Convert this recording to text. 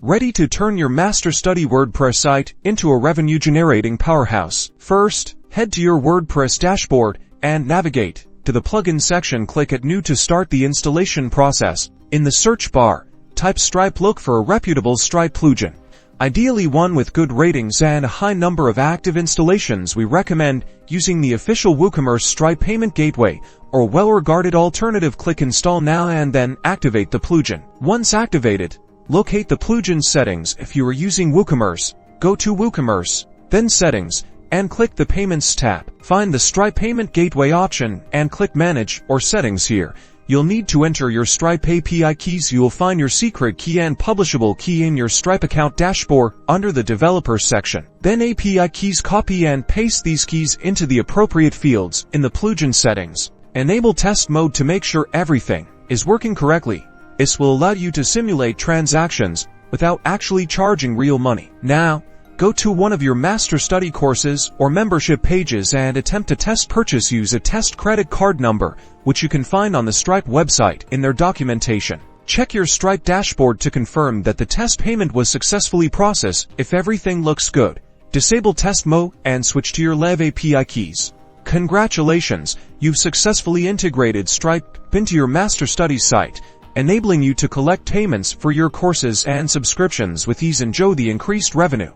Ready to turn your Masterstudy WordPress site into a revenue-generating powerhouse. First, head to your WordPress dashboard and navigate to the plugin section. Click at New to start the installation process. In the search bar, type Stripe. Look for a reputable Stripe plugin, ideally one with good ratings and a high number of active installations. We recommend using the official WooCommerce Stripe payment gateway or a well-regarded alternative. Click Install Now and then activate the plugin. Once activated, locate the plugin settings. If you are using WooCommerce, go to WooCommerce, then Settings, and click the Payments tab. Find the Stripe Payment Gateway option and click Manage or Settings here. You'll need to enter your Stripe API keys. You will find your secret key and publishable key in your Stripe account dashboard under the Developer section. Then API keys, copy and paste these keys into the appropriate fields in the plugin settings. Enable test mode to make sure everything is working correctly. This will allow you to simulate transactions without actually charging real money. Now, go to one of your Masterstudy courses or membership pages and attempt a test purchase. Use a test credit card number, which you can find on the Stripe website in their documentation. Check your Stripe dashboard to confirm that the test payment was successfully processed. If everything looks good, disable test mode and switch to your Lev API keys. Congratulations, you've successfully integrated Stripe into your Masterstudy site, enabling you to collect payments for your courses and subscriptions with ease. Enjoy the increased revenue.